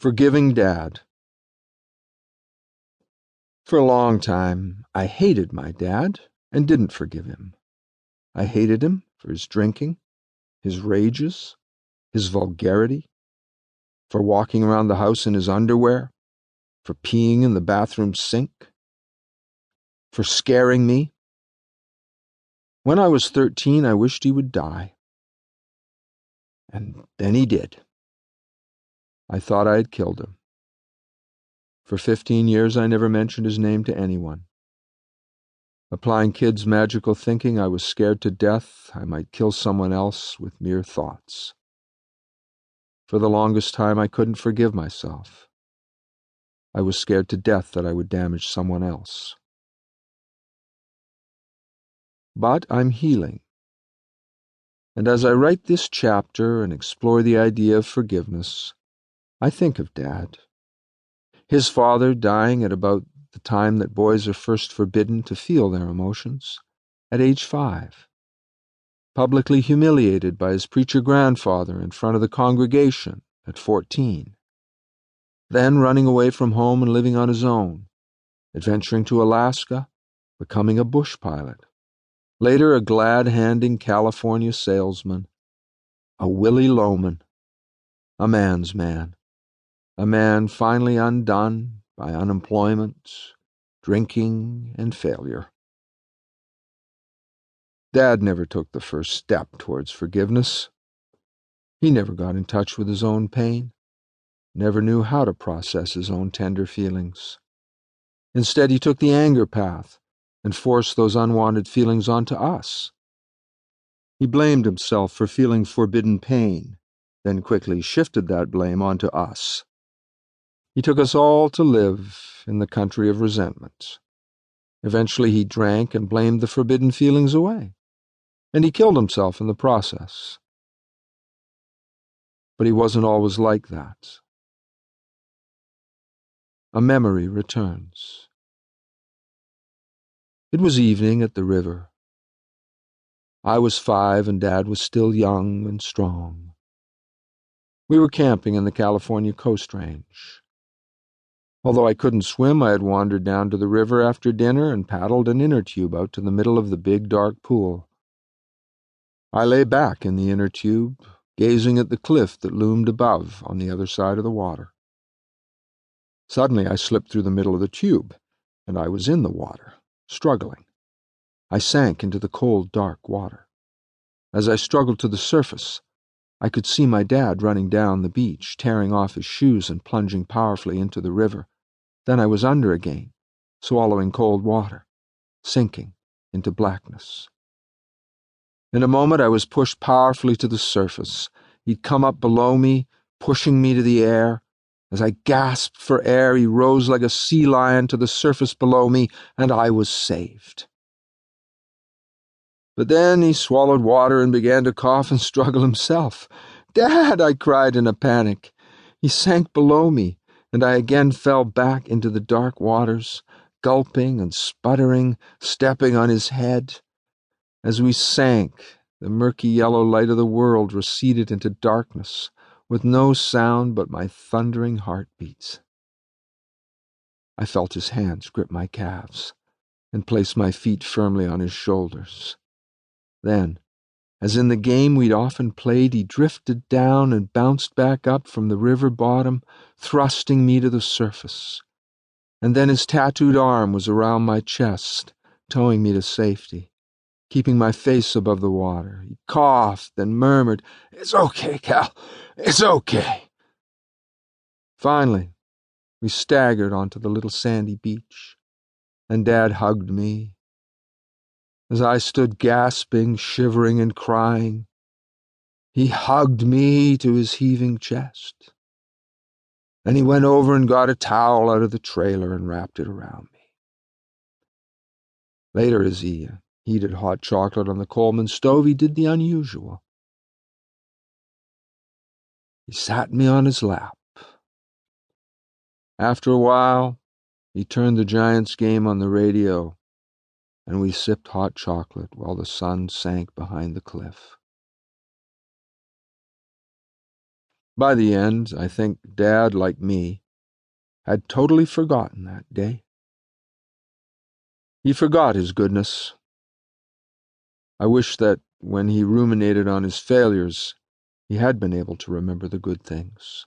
Forgiving Dad. For a long time, I hated my dad and didn't forgive him. I hated him for his drinking, his rages, his vulgarity, for walking around the house in his underwear, for peeing in the bathroom sink, for scaring me. When I was 13, I wished he would die. And then he did. I thought I had killed him. For 15 years, I never mentioned his name to anyone. Applying kids' magical thinking, I was scared to death I might kill someone else with mere thoughts. For the longest time, I couldn't forgive myself. I was scared to death that I would damage someone else. But I'm healing. And as I write this chapter and explore the idea of forgiveness, I think of Dad. His father dying at about the time that boys are first forbidden to feel their emotions, at age 5. Publicly humiliated by his preacher grandfather in front of the congregation at 14. Then running away from home and living on his own, adventuring to Alaska, becoming a bush pilot. Later a glad-handing California salesman, a Willie Loman, a man's man, a man finally undone by unemployment, drinking, and failure. Dad never took the first step towards forgiveness. He never got in touch with his own pain, never knew how to process his own tender feelings. Instead, he took the anger path and forced those unwanted feelings onto us. He blamed himself for feeling forbidden pain, then quickly shifted that blame onto us. He took us all to live in the country of resentment. Eventually he drank and blamed the forbidden feelings away, and he killed himself in the process. But he wasn't always like that. A memory returns. It was evening at the river. I was 5 and Dad was still young and strong. We were camping in the California Coast Range. Although I couldn't swim, I had wandered down to the river after dinner and paddled an inner tube out to the middle of the big dark pool. I lay back in the inner tube, gazing at the cliff that loomed above on the other side of the water. Suddenly I slipped through the middle of the tube, and I was in the water, struggling. I sank into the cold, dark water. As I struggled to the surface, I could see my dad running down the beach, tearing off his shoes and plunging powerfully into the river. Then I was under again, swallowing cold water, sinking into blackness. In a moment I was pushed powerfully to the surface. He'd come up below me, pushing me to the air. As I gasped for air, he rose like a sea lion to the surface below me, and I was saved. But then he swallowed water and began to cough and struggle himself. "Dad!" I cried in a panic. He sank below me, and I again fell back into the dark waters, gulping and sputtering, stepping on his head. As we sank, the murky yellow light of the world receded into darkness, with no sound but my thundering heartbeats. I felt his hands grip my calves and place my feet firmly on his shoulders. Then, as in the game we'd often played, he drifted down and bounced back up from the river bottom, thrusting me to the surface. And then his tattooed arm was around my chest, towing me to safety, keeping my face above the water. He coughed and murmured, "It's okay, Cal. It's okay." Finally, we staggered onto the little sandy beach, and Dad hugged me. As I stood gasping, shivering, and crying, he hugged me to his heaving chest. Then he went over and got a towel out of the trailer and wrapped it around me. Later, as he heated hot chocolate on the Coleman stove, he did the unusual. He sat me on his lap. After a while, he turned the Giants game on the radio, and we sipped hot chocolate while the sun sank behind the cliff. By the end, I think Dad, like me, had totally forgotten that day. He forgot his goodness. I wish that when he ruminated on his failures, he had been able to remember the good things.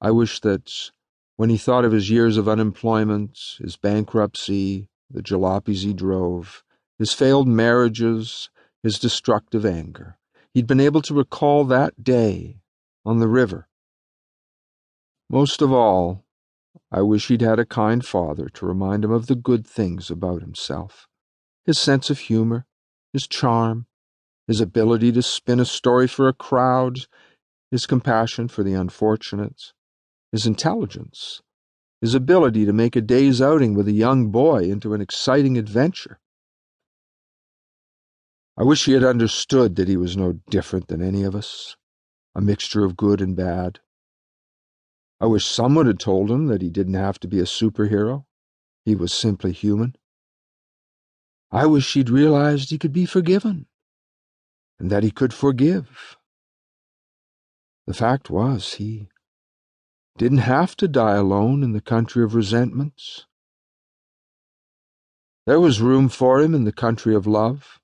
I wish that when he thought of his years of unemployment, his bankruptcy, the jalopies he drove, his failed marriages, his destructive anger, he'd been able to recall that day on the river. Most of all, I wish he'd had a kind father to remind him of the good things about himself. His sense of humor, his charm, his ability to spin a story for a crowd, his compassion for the unfortunate, his intelligence, his ability to make a day's outing with a young boy into an exciting adventure. I wish he had understood that he was no different than any of us, a mixture of good and bad. I wish someone had told him that he didn't have to be a superhero. He was simply human. I wish he'd realized he could be forgiven, and that he could forgive. The fact was, he didn't have to die alone in the country of resentments. There was room for him in the country of love.